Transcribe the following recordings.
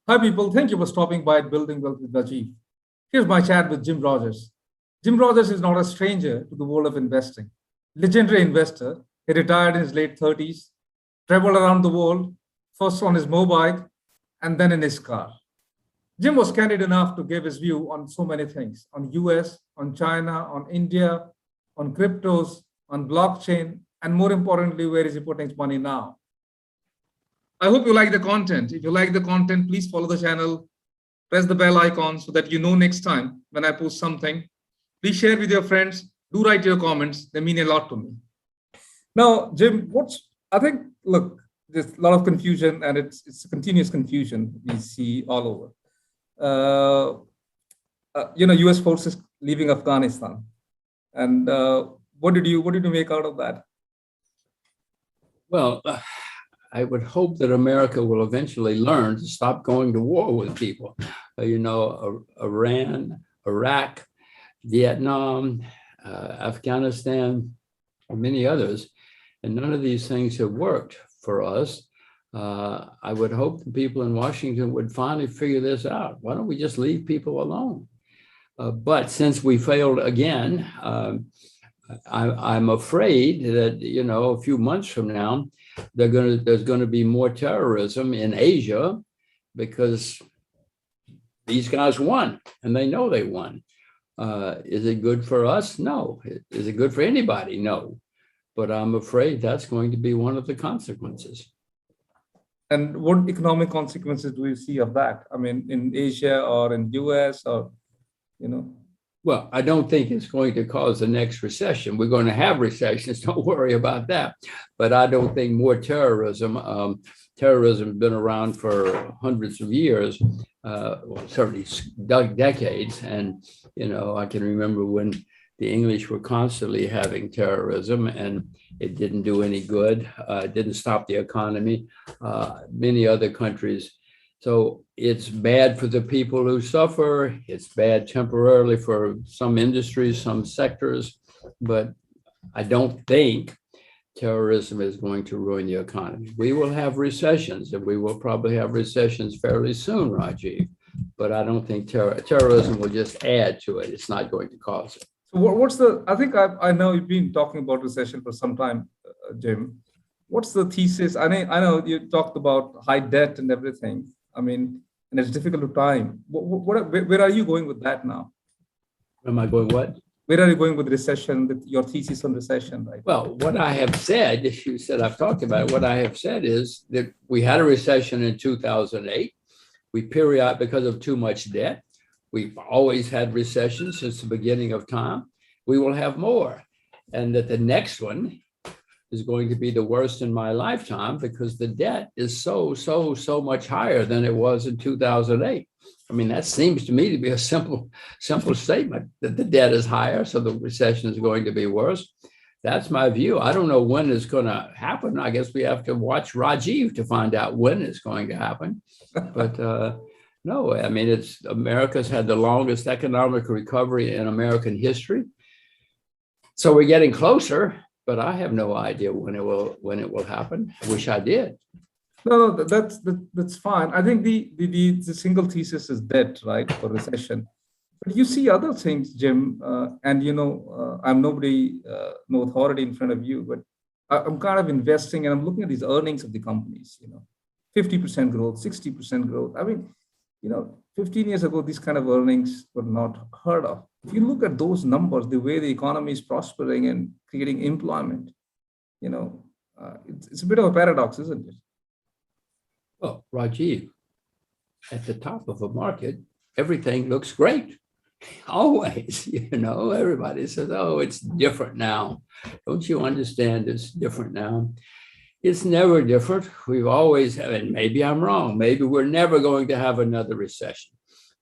Hi, people. Thank you for stopping by at Building Wealth with Rajiv. Here's my chat with Jim Rogers. Jim Rogers is not a stranger to the world of investing. Legendary investor, he retired in his late 30s, traveled around the world, first on his mobile and then in his car. Jim was candid enough to give his view on so many things, on US, on China, on India, on cryptos, on blockchain, and more importantly, where is he putting his money now? I hope you like the content. If you like the content, please follow the channel, press the bell icon so that you know next time when I post something. Please share with your friends. Do write your comments. They mean a lot to me. Now, Jim, look, there's a lot of confusion and it's a continuous confusion we see all over. US forces leaving Afghanistan. And what did you make out of that? Well, I would hope that America will eventually learn to stop going to war with people. Iran, Iraq, Vietnam, Afghanistan, and many others. And none of these things have worked for us. I would hope the people in Washington would finally figure this out. Why don't we just leave people alone? But since we failed again, I'm afraid that, a few months from now, there's going to be more terrorism in Asia because these guys won and they know they won. Is it good for us? No. Is it good for anybody? No. But I'm afraid that's going to be one of the consequences. And what economic consequences do you see of that? I mean, in Asia or in US or, Well, I don't think it's going to cause the next recession. We're going to have recessions. Don't worry about that. But I don't think more terrorism. Terrorism has been around for hundreds of years, certainly decades. And, I can remember when the English were constantly having terrorism and it didn't do any good. It didn't stop the economy. Many other countries. So it's bad for the people who suffer. It's bad temporarily for some industries, some sectors, but I don't think terrorism is going to ruin the economy. We will have recessions, and we will probably have recessions fairly soon, Rajiv, but I don't think terrorism will just add to it. It's not going to cause it. So I know you've been talking about recession for some time, Jim. What's the thesis? I know you talked about high debt and everything. I mean, and it's difficult to time. Where are you going with that now? Am I going what? Where are you going with recession, with your thesis on recession, right? Well, what I have said, if you said I've talked about it, what I have said is that we had a recession in 2008. We because of too much debt. We've always had recessions since the beginning of time. We will have more. And that the next one is going to be the worst in my lifetime because the debt is so much higher than it was in 2008. I mean, that seems to me to be a simple statement that the debt is higher, so the recession is going to be worse. That's my view. I don't know when it's going to happen. I guess we have to watch Rajiv to find out when it's going to happen. But no, I mean, America's had the longest economic recovery in American history. So we're getting closer. But I have no idea when it will happen. I wish I did. No, that's fine. I think the single thesis is debt, right, for recession. But you see other things, Jim, and I'm nobody, no authority in front of you, but I'm kind of investing and I'm looking at these earnings of the companies. 50% growth, 60% growth. I mean, 15 years ago, these kind of earnings were not heard of. If you look at those numbers, the way the economy is prospering and creating employment, it's a bit of a paradox, isn't it? Well, Rajiv, at the top of a market, everything looks great. Always, everybody says, oh, it's different now. Don't you understand it's different now? It's never different. We've always had, and maybe I'm wrong. Maybe we're never going to have another recession.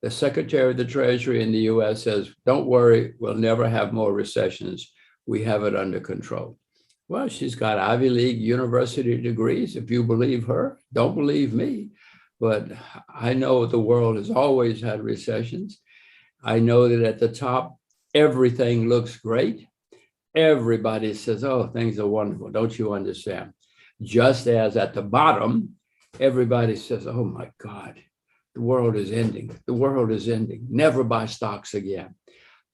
The Secretary of the Treasury in the US says, don't worry, we'll never have more recessions. We have it under control. Well, she's got Ivy League university degrees. If you believe her, don't believe me. But I know the world has always had recessions. I know that at the top, everything looks great. Everybody says, oh, things are wonderful. Don't you understand? Just as at the bottom, everybody says, oh my God, the world is ending. The world is ending. Never buy stocks again.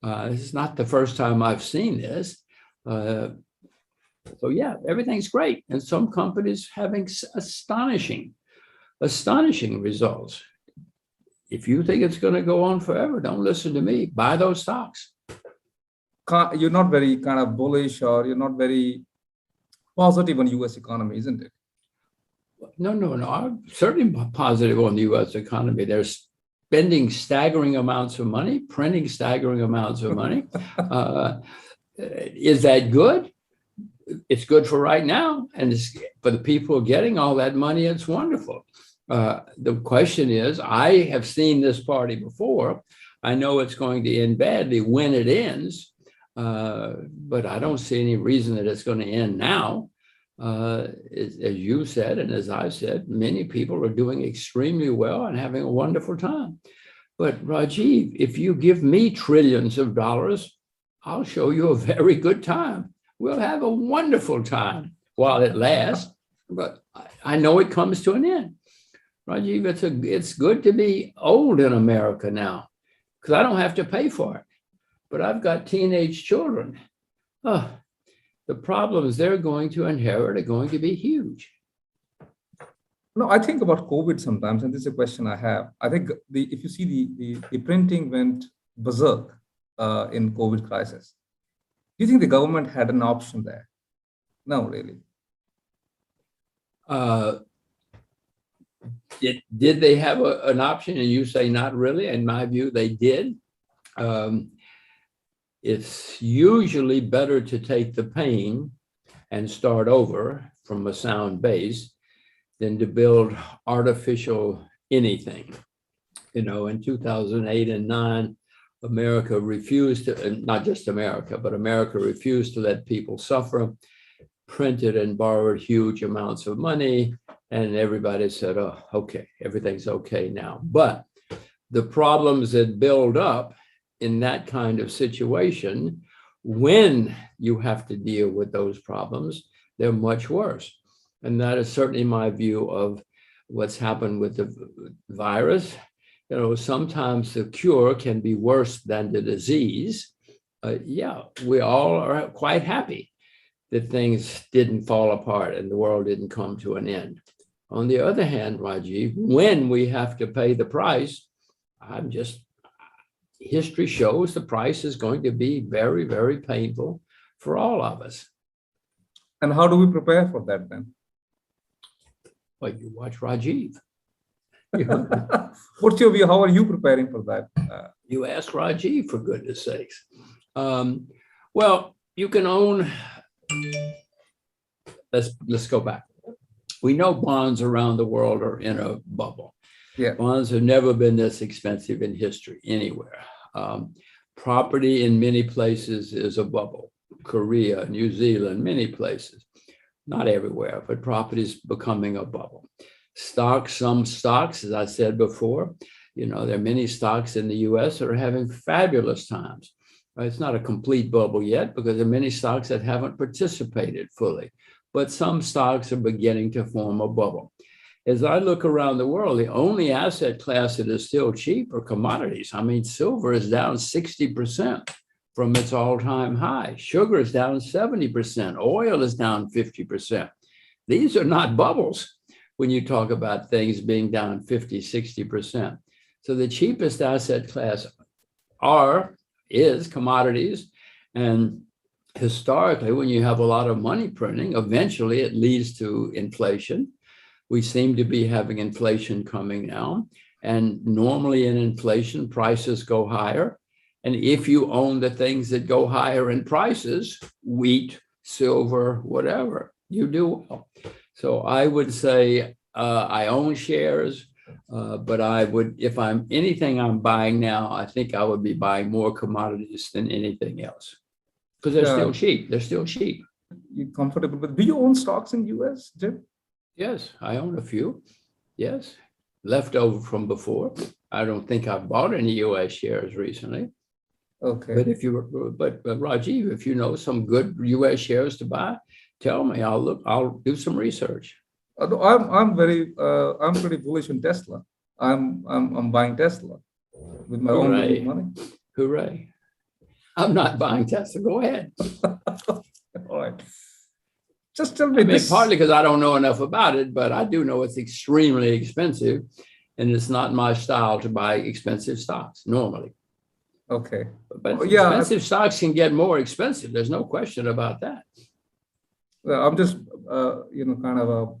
This is not the first time I've seen this. So yeah, everything's great. And some companies having astonishing results. If you think it's going to go on forever, don't listen to me. Buy those stocks. You're not very kind of bullish, or you're not very positive on US economy, isn't it? No. I'm certainly positive on the US economy. They're spending staggering amounts of money, printing staggering amounts of money. Is that good? It's good for right now. And for the people getting all that money, it's wonderful. The question is, I have seen this party before. I know it's going to end badly when it ends, but I don't see any reason that it's going to end now. As you said, and as I said, many people are doing extremely well and having a wonderful time. But Rajiv, if you give me trillions of dollars, I'll show you a very good time. We'll have a wonderful time while it lasts, but I know it comes to an end. Rajiv, it's good to be old in America now, because I don't have to pay for it. But I've got teenage children. Oh, the problems they're going to inherit are going to be huge. No, I think about COVID sometimes, and this is a question I have. I think if you see the printing went berserk in COVID crisis. Do you think the government had an option there? No, really. Did they have an option? And you say not really. In my view, they did. It's usually better to take the pain and start over from a sound base than to build artificial anything. In 2008 and 9, America refused to, and not just America, but America refused to let people suffer, printed and borrowed huge amounts of money, and everybody said, oh, okay, everything's okay now. But the problems that build up in that kind of situation, when you have to deal with those problems, they're much worse. And that is certainly my view of what's happened with the virus. Sometimes the cure can be worse than the disease. We all are quite happy that things didn't fall apart and the world didn't come to an end. On the other hand, Rajiv, when we have to pay the price, history shows the price is going to be very, very painful for all of us. And how do we prepare for that then? Well, you watch Rajiv. What's your view? How are you preparing for that? You ask Rajiv, for goodness sakes. Well, you can own. Let's go back. We know bonds around the world are in a bubble. Yeah. Bonds have never been this expensive in history anywhere. Property in many places is a bubble. Korea, New Zealand, many places. Not everywhere, but property is becoming a bubble. Some stocks, as I said before, there are many stocks in the US that are having fabulous times. It's not a complete bubble yet because there are many stocks that haven't participated fully, but some stocks are beginning to form a bubble. As I look around the world, the only asset class that is still cheap are commodities. Silver is down 60% from its all-time high. Sugar is down 70%. Oil is down 50%. These are not bubbles when you talk about things being down 50, 60%. So the cheapest asset class is commodities. And historically, when you have a lot of money printing, eventually it leads to inflation. We seem to be having inflation coming now. And normally in inflation, prices go higher. And if you own the things that go higher in prices, wheat, silver, whatever, you do well. So I would say I own shares, but if anything I'm buying now, I think I would be buying more commodities than anything else because they're still cheap. They're still cheap. You're comfortable with. Do you own stocks in US, Jim? Yes, I own a few. Yes, left over from before. I don't think I've bought any US shares recently. Okay. But Rajiv, if you know some good US shares to buy, tell me. I'll do some research. I'm pretty bullish on Tesla. I'm buying Tesla with my own little Hooray. money. Hooray. I'm not buying Tesla. Go ahead. All right. Just tell me I mean, this. partly because I don't know enough about it, but I do know it's extremely expensive, and it's not my style to buy expensive stocks normally. Okay. But Yeah, expensive stocks can get more expensive. There's no question about that. I'm just kind of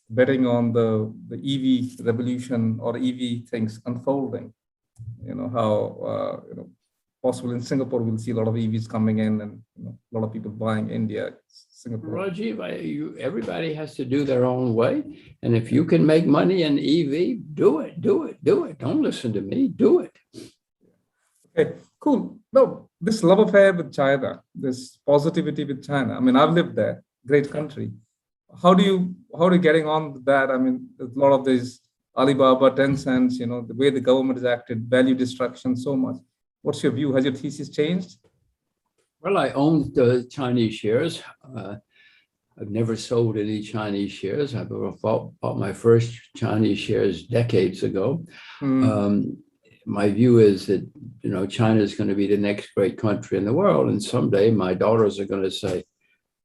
betting on the EV revolution or EV things unfolding. How possible in Singapore we'll see a lot of EVs coming in, and a lot of people buying India, Singapore. Rajiv, everybody has to do their own way. And if you can make money in EV, do it. Don't listen to me. Do it. Okay, cool. No, this love affair with China, this positivity with China. I mean, I've lived there, great country. How are you getting on with that? I mean, a lot of these Alibaba, Tencent, the way the government has acted, value destruction, so much. What's your view? Has your thesis changed? Well, I owned Chinese shares. I've never sold any Chinese shares. I bought my first Chinese shares decades ago. My view is that, China is going to be the next great country in the world. And someday my daughters are going to say,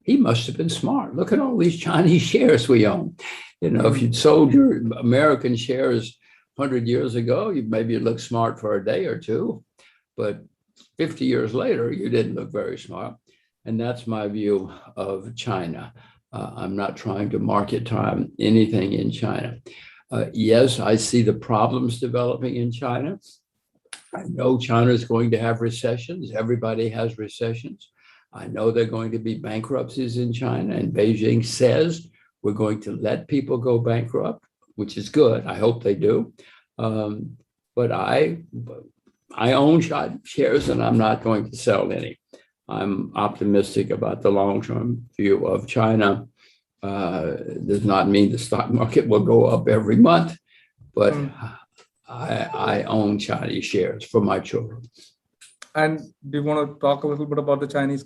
he must have been smart. Look at all these Chinese shares we own. If you'd sold your American shares 100 years ago, maybe you'd look smart for a day or two. But 50 years later, you didn't look very smart. And that's my view of China. I'm not trying to market time anything in China. Yes, I see the problems developing in China. I know China is going to have recessions. Everybody has recessions. I know there are going to be bankruptcies in China, and Beijing says we're going to let people go bankrupt, which is good. I hope they do. But I own shares, and I'm not going to sell any. I'm optimistic about the long-term view of China. Does not mean the stock market will go up every month, but I own Chinese shares for my children. And do you want to talk a little bit about the Chinese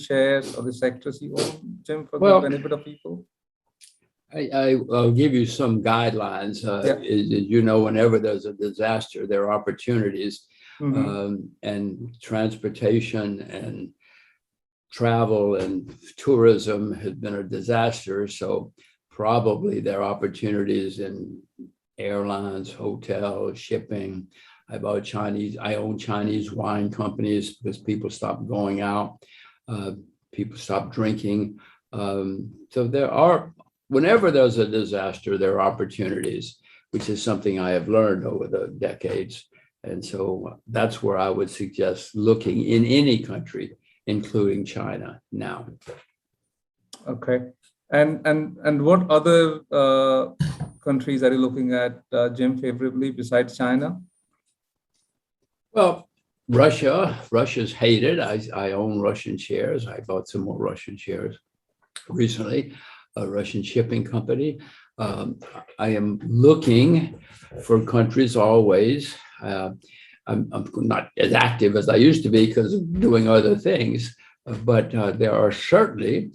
shares or the sectors you own, Jim, for the benefit of people? I'll give you some guidelines. Whenever there's a disaster, there are opportunities, and transportation and travel and tourism has been a disaster. So probably there are opportunities in airlines, hotels, shipping. I own Chinese wine companies because people stopped going out, people stopped drinking. So whenever there's a disaster, there are opportunities, which is something I have learned over the decades. And so that's where I would suggest looking in any country, including China now. Okay. And what other countries are you looking at, Jim, favorably besides China? Well, Russia's hated. I own Russian shares. I bought some more Russian shares recently, a Russian shipping company. I am looking for countries always. I'm not as active as I used to be because of doing other things, but there are certainly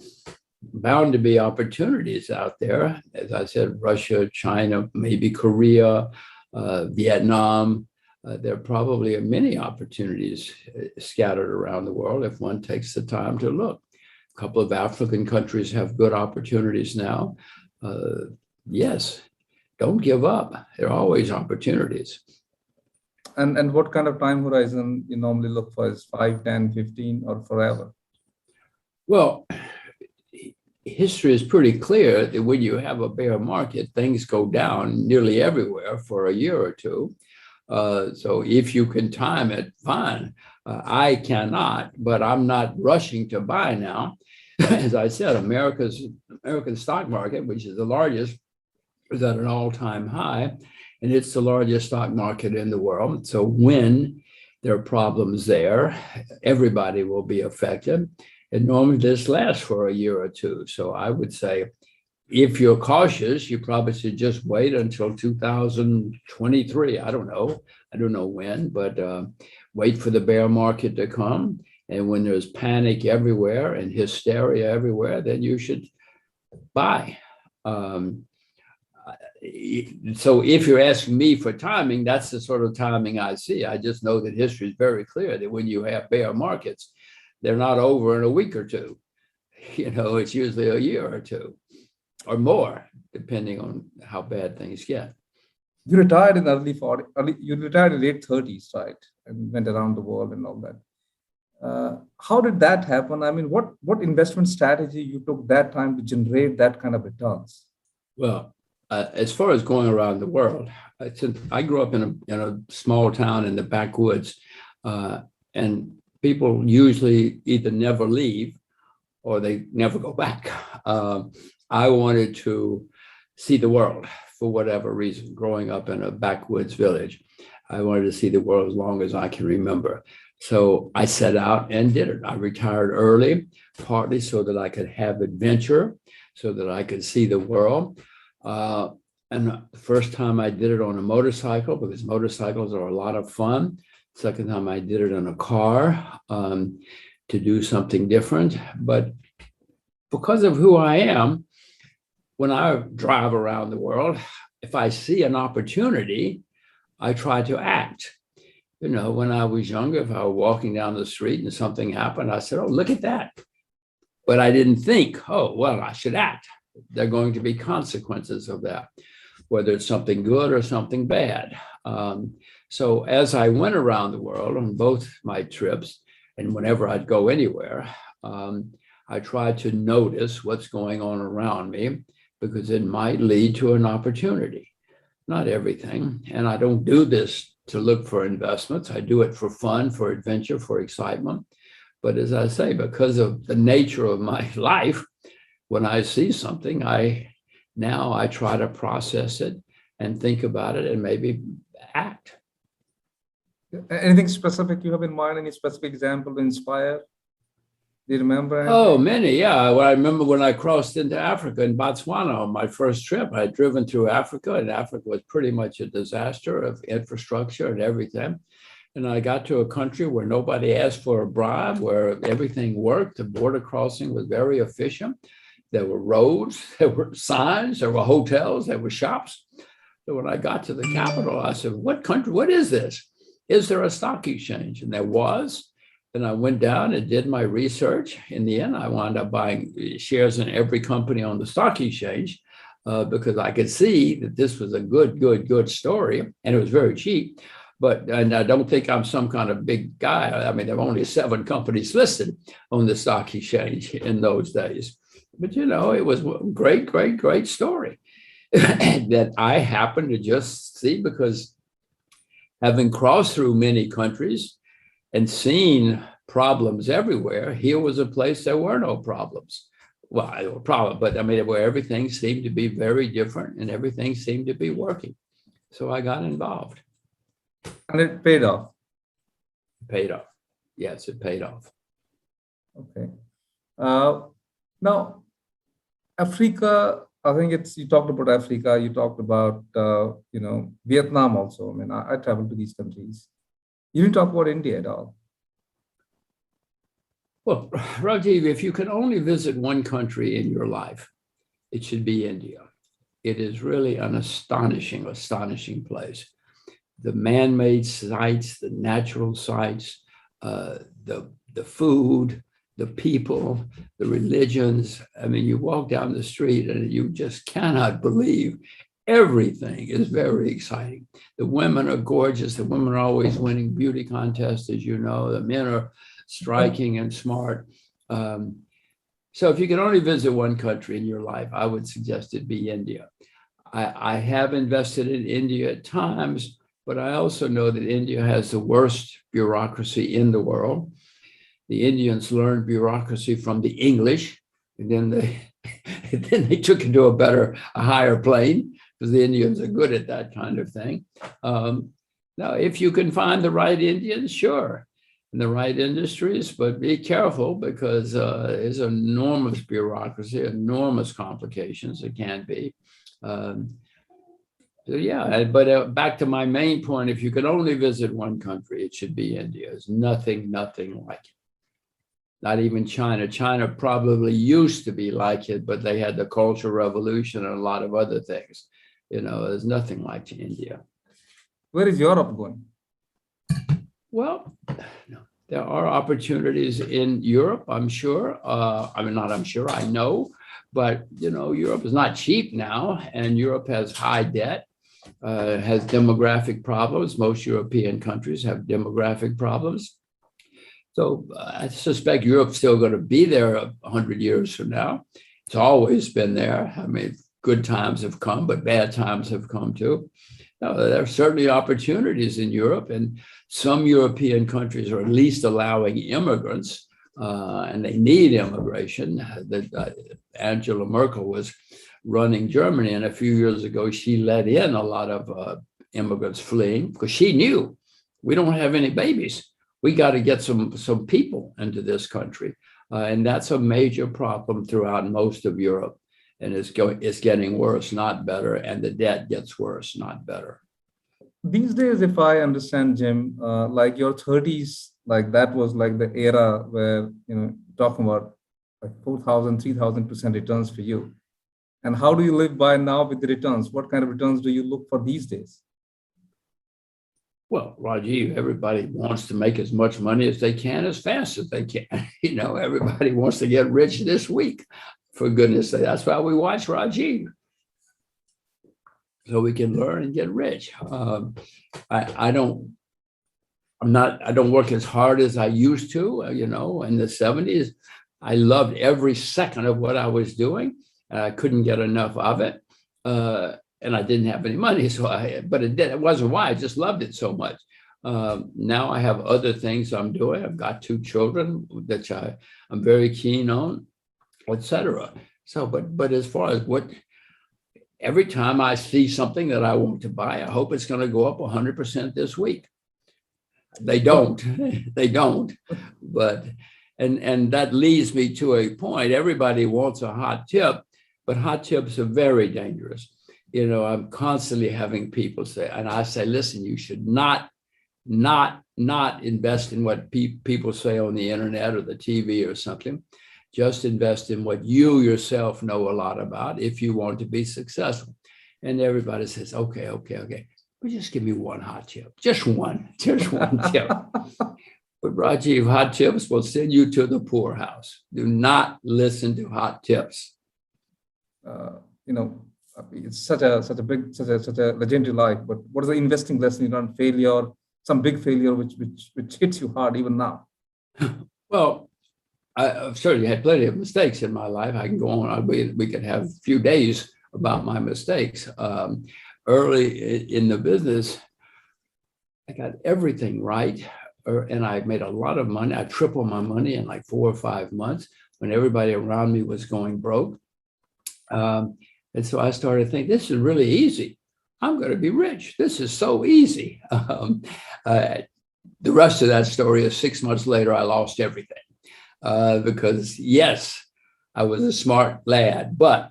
bound to be opportunities out there. As I said, Russia, China, maybe Korea, Vietnam. There probably are many opportunities scattered around the world if one takes the time to look. A couple of African countries have good opportunities now. Yes, don't give up. There are always opportunities. And what kind of time horizon you normally look for? Is 5, 10, 15, or forever? Well, history is pretty clear that when you have a bear market, things go down nearly everywhere for a year or two. So if you can time it, fine. I cannot, but I'm not rushing to buy now. As I said, American stock market, which is the largest, is at an all-time high, and it's the largest stock market in the world. So when there are problems there, everybody will be affected. And normally this lasts for a year or two. So I would say, if you're cautious, you probably should just wait until 2023. I don't know when, but wait for the bear market to come. And when there's panic everywhere and hysteria everywhere, then you should buy. So if you're asking me for timing, that's the sort of timing I see. I just know that history is very clear that when you have bear markets, they're not over in a week or two. It's usually a year or two or more, depending on how bad things get. You retired in early 40, you retired in late 30s, right? And went around the world and all that. How did that happen? I mean, what investment strategy you took that time to generate that kind of returns? Well, as far as going around the world, since I grew up in a small town in the backwoods, and people usually either never leave or they never go back. I wanted to see the world for whatever reason. Growing up in a backwoods village, I wanted to see the world as long as I can remember. So I set out and did it. I retired early, partly so that I could have adventure, so that I could see the world. And the first time I did it on a motorcycle, because motorcycles are a lot of fun. Second time I did it in a car to do something different. But because of who I am, when I drive around the world, if I see an opportunity, I try to act. When I was younger, if I were walking down the street and something happened, I said, oh, look at that. But I didn't think, oh, well, I should act. There are going to be consequences of that, whether it's something good or something bad. So as I went around the world on both my trips, and whenever I'd go anywhere, I tried to notice what's going on around me, because it might lead to an opportunity. Not everything. And I don't do this to look for investments. I do it for fun, for adventure, for excitement. But as I say, because of the nature of my life, when I see something, I try to process it and think about it and maybe act. Anything specific you have in mind? Any specific example to inspire? Do you remember? Oh, many, yeah. Well, I remember when I crossed into Africa in Botswana on my first trip. I had driven through Africa, and Africa was pretty much a disaster of infrastructure and everything. And I got to a country where nobody asked for a bribe, where everything worked. The border crossing was very efficient. There were roads, there were signs, there were hotels, there were shops. So when I got to the capital, I said, what country, what is this? Is there a stock exchange? And there was. Then I went down and did my research. In the end, I wound up buying shares in every company on the stock exchange because I could see that this was a good story, and it was very cheap. And I don't think I'm some kind of big guy. I mean, there were only 7 companies listed on the stock exchange in those days. But, it was a great story that I happened to just see, because having crossed through many countries and seen problems everywhere, here was a place there were no problems. Well, there were problems, but I mean, where everything seemed to be very different and everything seemed to be working. So I got involved. And it paid off. Paid off. Yes, it paid off. Okay. Now, Africa, I think you talked about Africa, you talked about, Vietnam also. I mean, I traveled to these countries. You didn't talk about India at all. Well, Rajiv, if you can only visit one country in your life, it should be India. It is really an astonishing place. The man-made sites, the natural sites, the food, the people, the religions. I mean, you walk down the street and you just cannot believe everything is very exciting. The women are gorgeous. The women are always winning beauty contests, as you know. The men are striking and smart. So if you can only visit one country in your life, I would suggest it be India. I have invested in India at times, but I also know that India has the worst bureaucracy in the world. The Indians learned bureaucracy from the English, and then they took it to a higher plane, because the Indians are good at that kind of thing. Now, if you can find the right Indians, sure, and the right industries, but be careful, because there's enormous bureaucracy, enormous complications. It can be. So yeah, but back to my main point, if you could only visit one country, it should be India. There's nothing like it. Not even China. China probably used to be like it, but they had the Cultural Revolution and a lot of other things. There's nothing like India. Where is Europe going? Well, there are opportunities in Europe, I'm sure. I know, but Europe is not cheap now, and Europe has high debt, has demographic problems. Most European countries have demographic problems. So I suspect Europe's still going to be there 100 years from now. It's always been there. I mean, good times have come, but bad times have come too. Now, there are certainly opportunities in Europe, and some European countries are at least allowing immigrants, and they need immigration. Angela Merkel was running Germany, and a few years ago, she let in a lot of immigrants fleeing because she knew we don't have any babies. We got to get some people into this country, and that's a major problem throughout most of Europe. And it's getting worse, not better, and the debt gets worse, not better. These days, if I understand, Jim, like your 30s, like that was like the era where, talking about like 4,000, 3,000% returns for you. And how do you live by now with the returns? What kind of returns do you look for these days? Well, Rajiv, everybody wants to make as much money as they can, as fast as they can. Everybody wants to get rich this week. For goodness sake, that's why we watch Rajiv, so we can learn and get rich. I don't work as hard as I used to. In the 70s, I loved every second of what I was doing, and I couldn't get enough of it. And I didn't have any money, but it wasn't why. I just loved it so much. Now I have other things I'm doing. I've got 2 children that I'm very keen on, etc. So, but as far as every time I see something that I want to buy, I hope it's going to go up 100% this week. They don't, but, and that leads me to a point. Everybody wants a hot tip, but hot tips are very dangerous. I'm constantly having people say, and I say, listen, you should not invest in what people say on the internet or the TV or something. Just invest in what you yourself know a lot about if you want to be successful. And everybody says, okay. But just give me one hot tip. Just one tip. But Rajiv, hot tips will send you to the poorhouse. Do not listen to hot tips. It's such a legendary life. But what is the investing lesson you learned? Failure, some big failure which hits you hard even now. Well, I've certainly had plenty of mistakes in my life. I can go on. We could have a few days about my mistakes. Early in the business, I got everything right, and I made a lot of money. I tripled my money in like 4 or 5 months when everybody around me was going broke. And so I started thinking, this is really easy. I'm going to be rich. This is so easy. The rest of that story is 6 months later, I lost everything. Because yes, I was a smart lad, but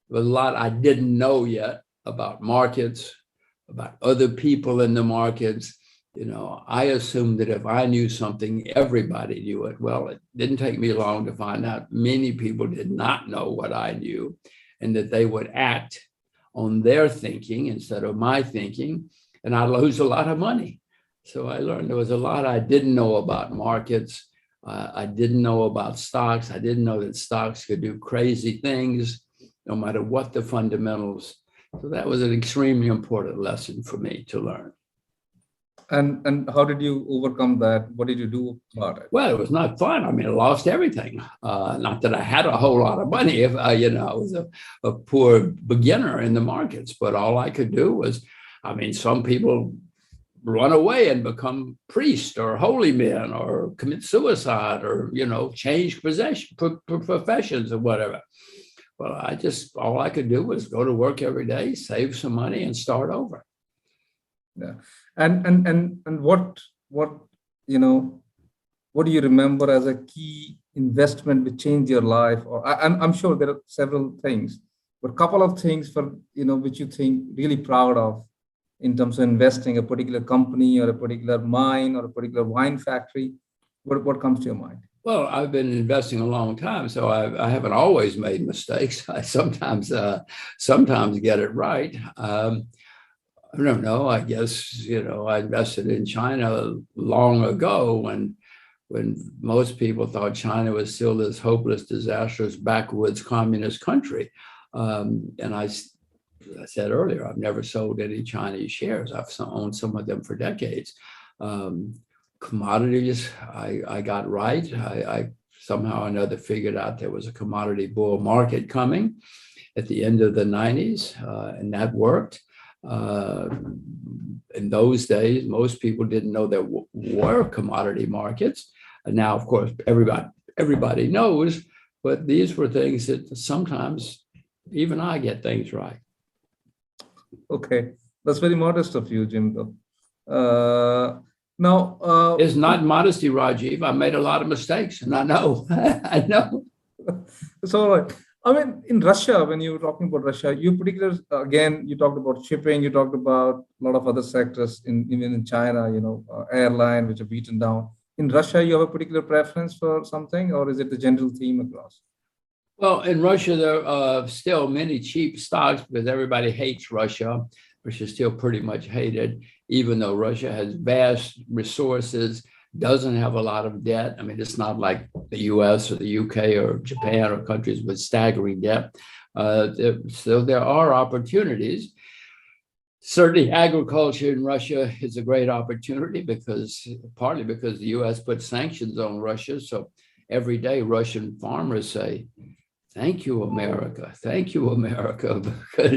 there was a lot I didn't know yet about markets, about other people in the markets. I assumed that if I knew something, everybody knew it. Well, it didn't take me long to find out many people did not know what I knew, and that they would act on their thinking instead of my thinking, and I'd lose a lot of money. So I learned there was a lot I didn't know about markets. I didn't know about stocks. I didn't know that stocks could do crazy things, no matter what the fundamentals. So that was an extremely important lesson for me to learn. And how did you overcome that? What did you do about it? Well, it was not fun. I mean, I lost everything. Not that I had a whole lot of money. I was a poor beginner in the markets, but all I could do was, some people run away and become priests or holy men or commit suicide or, change professions or whatever. Well, all I could do was go to work every day, save some money and start over. Yeah. And what do you remember as a key investment which changed your life? Or I'm sure there are several things, but a couple of things which you think really proud of in terms of investing, a particular company or a particular mine or a particular wine factory. What comes to your mind? Well, I've been investing a long time, so I haven't always made mistakes. I sometimes get it right. I don't know. I guess I invested in China long ago when most people thought China was still this hopeless, disastrous, backwoods communist country. And I said earlier, I've never sold any Chinese shares. I've owned some of them for decades. Commodities, I got right. I somehow or another figured out there was a commodity bull market coming at the end of the 90s, and that worked. In those days, most people didn't know there were commodity markets. And now, of course, everybody knows, but these were things that sometimes even I get things right. Okay, that's very modest of you, Jim, though. It's not modesty, Rajiv. I made a lot of mistakes, and I know. I know. It's all right. I mean, in Russia, when you were talking about Russia, you talked about shipping, you talked about a lot of other sectors, even in China, airline, which are beaten down. In Russia, you have a particular preference for something, or is it the general theme across? Well, in Russia, there are still many cheap stocks because everybody hates Russia. Russia is still pretty much hated, even though Russia has vast resources, doesn't have a lot of debt. I mean, it's not like the US or the UK or Japan or countries with staggering debt. So there are opportunities. Certainly, agriculture in Russia is a great opportunity partly because the US put sanctions on Russia. So every day, Russian farmers say, "Thank you, America. Thank you, America," because,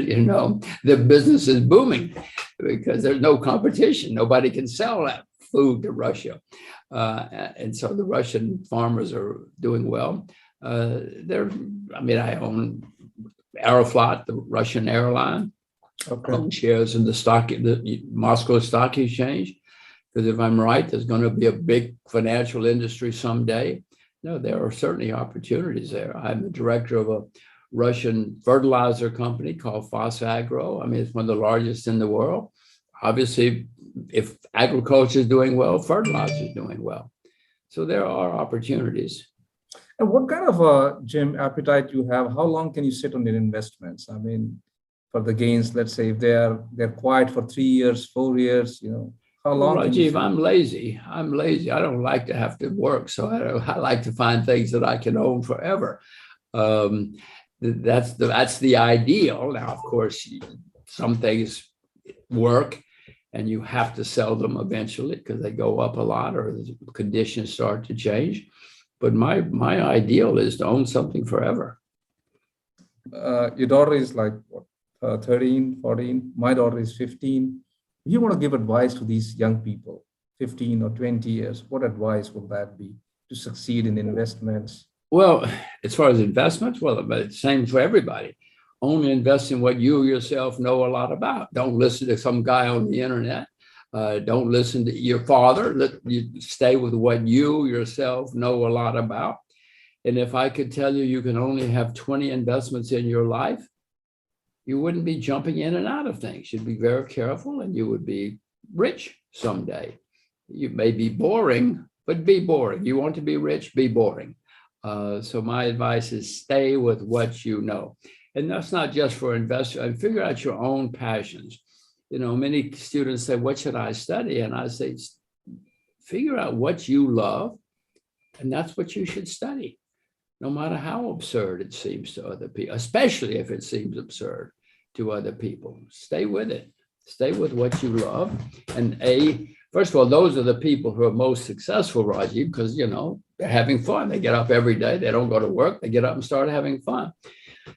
the business is booming because there's no competition. Nobody can sell that food to Russia. And so the Russian farmers are doing well. I own Aeroflot, the Russian airline. Okay. Own shares in the Moscow Stock Exchange, because if I'm right, there's going to be a big financial industry someday. No, there are certainly opportunities there. I'm the director of a Russian fertilizer company called Fosagro. I mean, it's one of the largest in the world. Obviously, if agriculture is doing well, fertilizer is doing well. So there are opportunities. And what kind of Jim, appetite you have? How long can you sit on your investments? I mean, for the gains, let's say if they're quiet for 3 years, 4 years, how long? Well, Rajiv, I'm lazy. I don't like to have to work. So I like to find things that I can own forever. That's the ideal. Now, of course, some things work and you have to sell them eventually because they go up a lot or the conditions start to change. But my ideal is to own something forever. Your daughter is like what, 13, 14? My daughter is 15. If you want to give advice to these young people, 15 or 20 years, what advice would that be to succeed in investments? Well, as far as investments, but it's the same for everybody. Only invest in what you yourself know a lot about. Don't listen to some guy on the internet. Don't listen to your father. You stay with what you yourself know a lot about. And if I could tell you, you can only have 20 investments in your life, you wouldn't be jumping in and out of things. You'd be very careful and you would be rich someday. You may be boring, but be boring. You want to be rich, be boring. So my advice is stay with what you know. And that's not just for investors. And figure out your own passions. Many students say, what should I study? And I say, figure out what you love, and that's what you should study, no matter how absurd it seems to other people, especially if it seems absurd to other people. Stay with it. Stay with what you love. And first of all, those are the people who are most successful, Rajiv, because, they're having fun. They get up every day. They don't go to work. They get up and start having fun.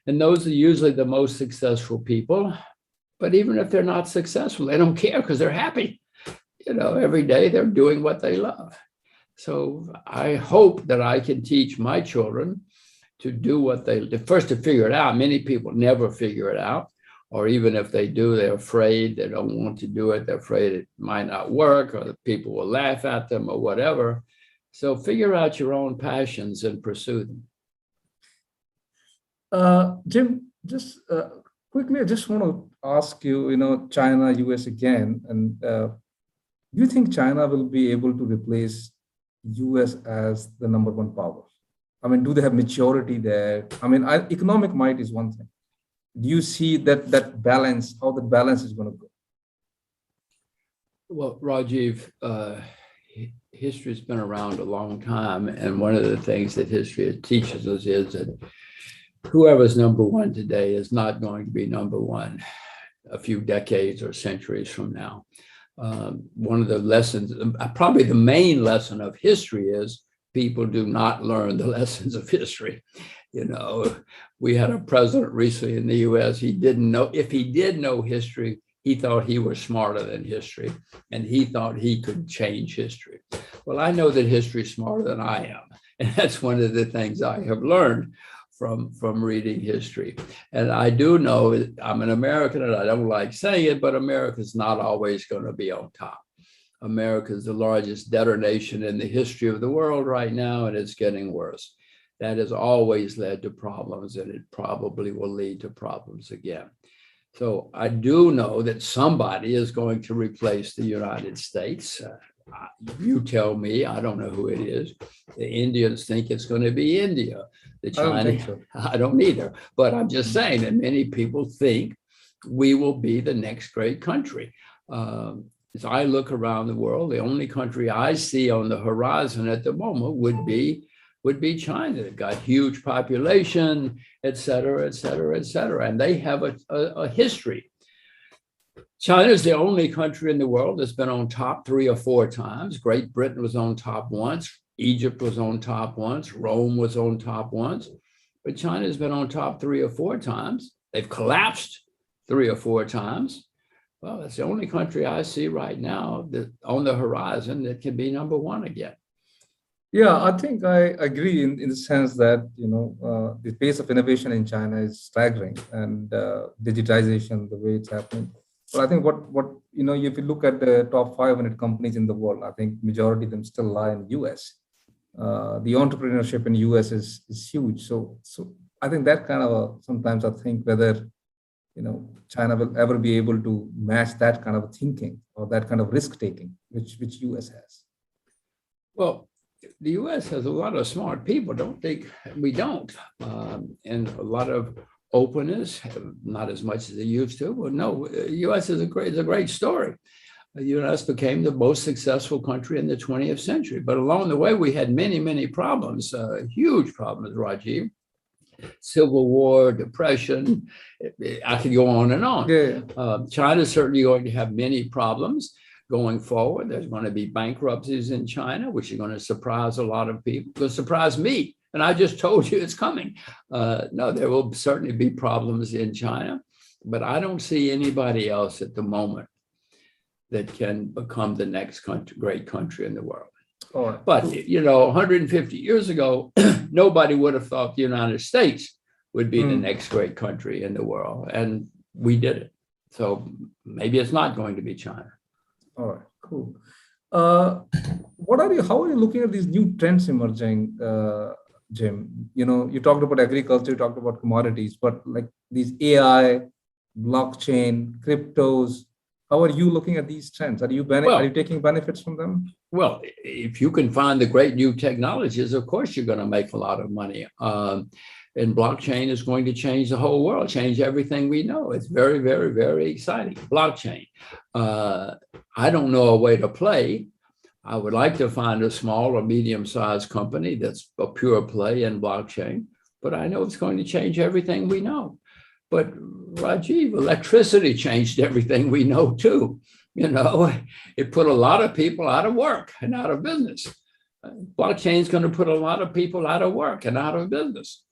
And those are usually the most successful people. But even if they're not successful, they don't care because they're happy. Every day they're doing what they love. So I hope that I can teach my children to do what first to figure it out. Many people never figure it out. Or even if they do, they're afraid, they don't want to do it. They're afraid it might not work or the people will laugh at them or whatever. So figure out your own passions and pursue them. Jim, just quickly, I just want to ask you, China, US again, and do you think China will be able to replace US as the number one power? I mean, do they have maturity there? I mean, economic might is one thing. Do you see that balance, how the balance is going to go? Well, Rajiv, history's been around a long time, and one of the things that history teaches us is that whoever's number one today is not going to be number one a few decades or centuries from now. One of the lessons, probably the main lesson of history, is people do not learn the lessons of history. You know, we had a president recently in the US, he didn't know, if he did know history, he thought he was smarter than history, and he thought he could change history. Well, I know that history is smarter than I am. And that's one of the things I have learned from reading history. And I do know I'm an American, and I don't like saying it, but America's not always going to be on top. America is the largest debtor nation in the history of the world right now, and it's getting worse. That has always led to problems, and it probably will lead to problems again. So I do know that somebody is going to replace the United States. You tell me, I don't know who it is. The Indians think it's going to be India. The Chinese, I don't think so. I don't either. But I'm just saying that many people think we will be the next great country. As I look around the world, the only country I see on the horizon at the moment would be China. They've got huge population, et cetera, et cetera, et cetera. And they have a history. China is the only country in the world that's been on top 3 or 4 times. Great Britain was on top once. Egypt was on top once. Rome was on top once. But China has been on top 3 or 4 times. They've collapsed 3 or 4 times. Well, that's the only country I see right now that on the horizon that can be number one again. Yeah, I think I agree in the sense that, you know, the pace of innovation in China is staggering, and digitization, the way it's happening. But I think what you know, if you look at the top 500 companies in the world, I think majority of them still lie in the US. The entrepreneurship in US is huge. So I think that kind of sometimes I think whether, you know, China will ever be able to match that kind of thinking or that kind of risk taking, which US has. Well, the US has a lot of smart people. Don't think we don't. And a lot of openness, not as much as they used to. Well, no, the US is a great story. The US became the most successful country in the 20th century. But along the way, we had many, many problems, huge problems, Rajiv. Civil War, depression, I could go on and on. Yeah. China's certainly going to have many problems going forward. There's going to be bankruptcies in China, which are going to surprise a lot of people. It'll surprise me. And I just told you it's coming. No, there will certainly be problems in China, but I don't see anybody else at the moment that can become the next great country in the world. Oh, but, you know, 150 years ago, nobody would have thought the United States would be the next great country in the world. And we did it. So maybe it's not going to be China. All right, cool. How are you looking at these new trends emerging, Jim? You know, you talked about agriculture, you talked about commodities, but like these AI, blockchain, cryptos, how are you looking at these trends? Are you taking benefits from them? Well, if you can find the great new technologies, of course, you're going to make a lot of money. And blockchain is going to change the whole world, change everything we know. It's very, very, very exciting. Blockchain. I don't know a way to play. I would like to find a small or medium-sized company that's a pure play in blockchain, but I know it's going to change everything we know. But Rajiv, electricity changed everything we know too. You know, it put a lot of people out of work and out of business. Blockchain is going to put a lot of people out of work and out of business.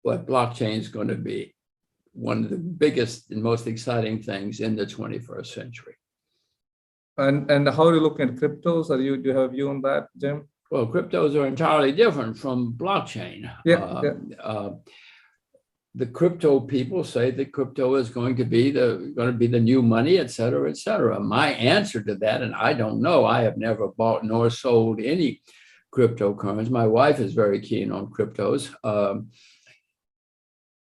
But blockchain is going to be one of the biggest and most exciting things in the 21st century. And how are you looking at cryptos? Do you have a view on that, Jim? Well, cryptos are entirely different from blockchain. The crypto people say that crypto is going to be the new money, et cetera, et cetera. My answer to that, and I don't know, I have never bought nor sold any cryptocurrencies. My wife is very keen on cryptos.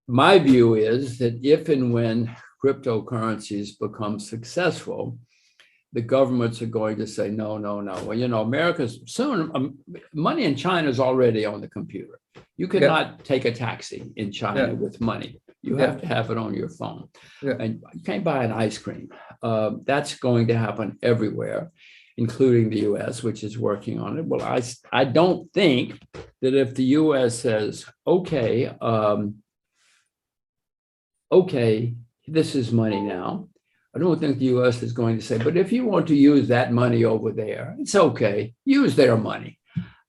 My view is that if and when cryptocurrencies become successful, the governments are going to say, no, no, no. Well, America's soon, money in China is already on the computer. You cannot take a taxi in China with money. You have to have it on your phone. And you can't buy an ice cream. That's going to happen everywhere, including the US, which is working on it. Well, I don't think that if the US says, okay, this is money now, I don't think the US is going to say, but if you want to use that money over there, it's okay, use their money.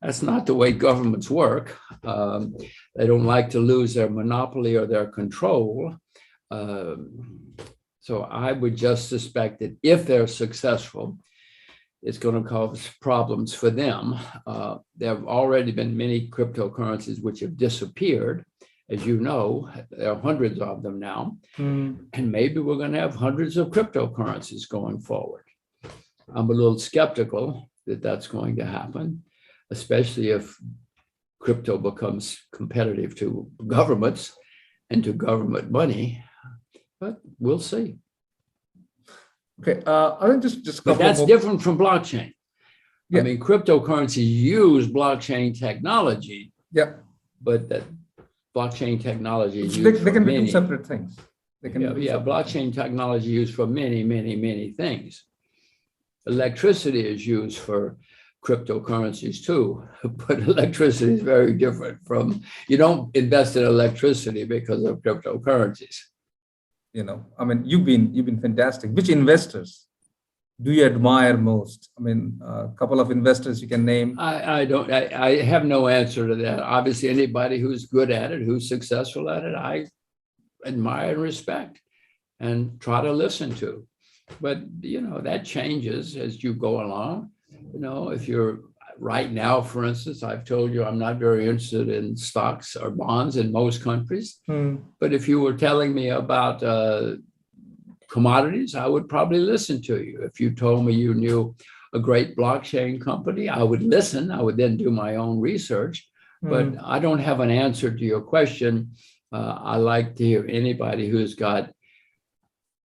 That's not the way governments work. They don't like to lose their monopoly or their control. So I would just suspect that if they're successful, it's going to cause problems for them. There have already been many cryptocurrencies which have disappeared. As you know, there are hundreds of them now, and maybe we're going to have hundreds of cryptocurrencies going forward. I'm a little skeptical that that's going to happen, especially if crypto becomes competitive to governments and to government money, but we'll see. Okay, I think just but that's different from blockchain. I mean, cryptocurrencies use blockchain technology, but that blockchain technology is used they can many, be two separate things. They can blockchain technology used for many, many, many things. Electricity is used for cryptocurrencies too, but electricity is very different from, you don't invest in electricity because of cryptocurrencies. I mean, you've been fantastic. Which investors do you admire most? I mean, a couple of investors you can name. I have no answer to that. Obviously, anybody who's good at it, who's successful at it, I admire and respect and try to listen to. But, that changes as you go along. If you're right now, for instance, I've told you I'm not very interested in stocks or bonds in most countries. But if you were telling me about commodities, I would probably listen to you. If you told me you knew a great blockchain company, I would listen. I would then do my own research. But I don't have an answer to your question. I like to hear anybody who's got,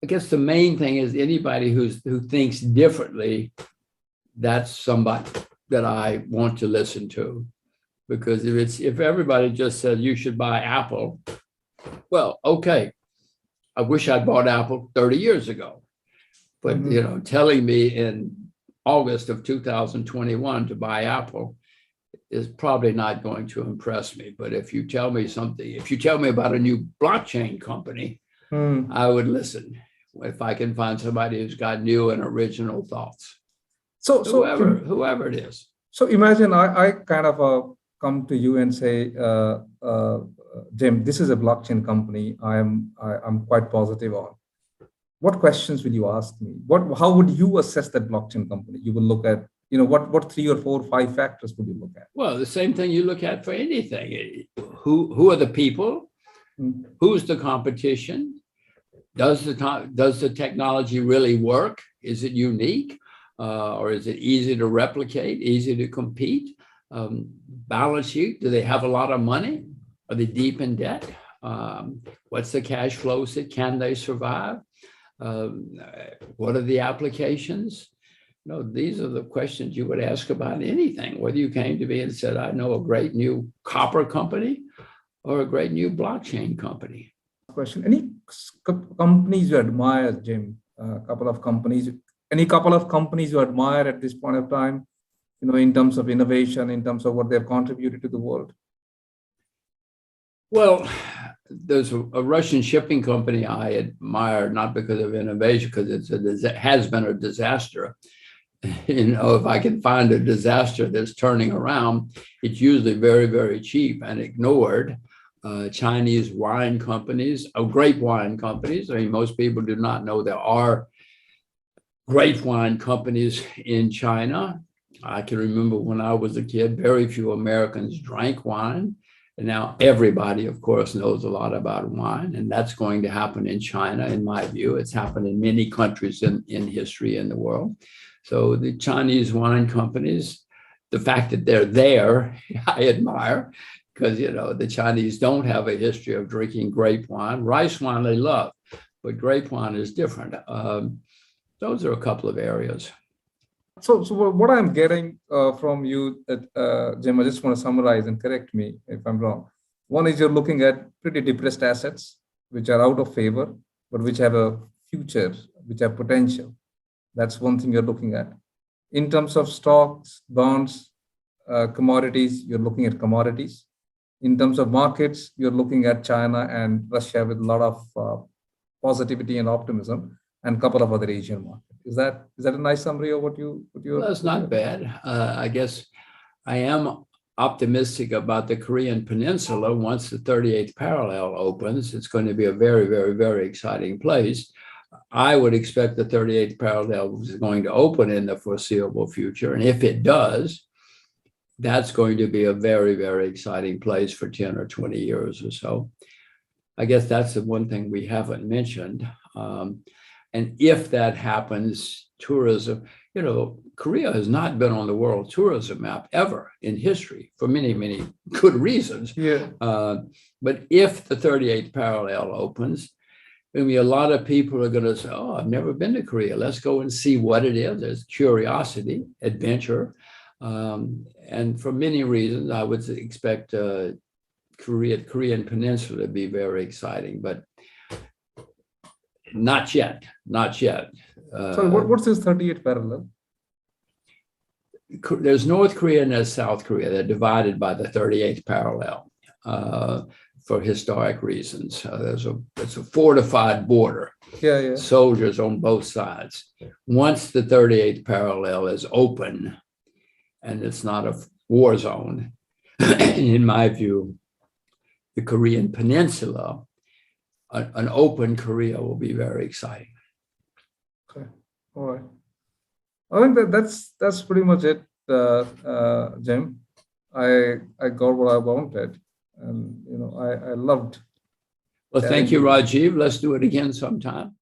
I guess the main thing is anybody who thinks differently. That's somebody that I want to listen to, because if everybody just said you should buy Apple, well, okay, I wish I'd bought Apple 30 years ago, but telling me in August of 2021 to buy Apple is probably not going to impress me. But if you tell me something, if you tell me about a new blockchain company, I would listen if I can find somebody who's got new and original thoughts. So whoever it is. So imagine I kind of come to you and say, Jim, this is a blockchain company I'm quite positive on. What questions will you ask me? How would you assess that blockchain company? You will look at, what 3 or 4 or 5 factors would you look at? Well, the same thing you look at for anything. Who are the people? Who's the competition? Does the technology really work? Is it unique? Or is it easy to replicate, easy to compete? Balance sheet, do they have a lot of money? Are they deep in debt? What's the cash flows? Can they survive? What are the applications? These are the questions you would ask about anything, whether you came to me and said, I know a great new copper company or a great new blockchain company. Question, any companies you admire, Jim? Any couple of companies you admire at this point of time, in terms of innovation, in terms of what they've contributed to the world? Well, there's a Russian shipping company I admire, not because of innovation, because it has been a disaster. If I can find a disaster that's turning around, it's usually very, very cheap and ignored. Chinese wine companies, grape wine companies. I mean, most people do not know there are grape wine companies in China. I can remember when I was a kid, very few Americans drank wine. And now everybody, of course, knows a lot about wine. And that's going to happen in China, in my view. It's happened in many countries in history in the world. So the Chinese wine companies, the fact that they're there, I admire, because, the Chinese don't have a history of drinking grape wine. Rice wine they love, but grape wine is different. those are a couple of areas. So what I'm getting from you, Jim, I just want to summarize and correct me if I'm wrong. One is you're looking at pretty depressed assets, which are out of favor, but which have a future, which have potential. That's one thing you're looking at. In terms of stocks, bonds, commodities, you're looking at commodities. In terms of markets, you're looking at China and Russia with a lot of positivity and optimism, and a couple of other Asian markets. Is that a nice summary of what you're? That's not bad. I guess I am optimistic about the Korean Peninsula. Once the 38th parallel opens, it's going to be a very, very, very exciting place. I would expect the 38th parallel is going to open in the foreseeable future. And if it does, that's going to be a very, very exciting place for 10 or 20 years or so. I guess that's the one thing we haven't mentioned. And if that happens, tourism, Korea has not been on the world tourism map ever in history for many, many good reasons. Yeah. But if the 38th parallel opens, I mean, a lot of people are going to say, oh, I've never been to Korea. Let's go and see what it is. There's curiosity, adventure. And for many reasons, I would expect Korean Peninsula to be very exciting, but not yet. So what's this 38th parallel? There's North Korea and there's South Korea. They're divided by the 38th parallel for historic reasons. It's a fortified border. Yeah. Soldiers on both sides. Once the 38th parallel is open and it's not a war zone, in my view, the Korean Peninsula, an open Korea will be very exciting. Okay, all right. I think that's pretty much it, Jim. I got what I wanted, and I loved. Well, thank you, Rajiv. Let's do it again sometime.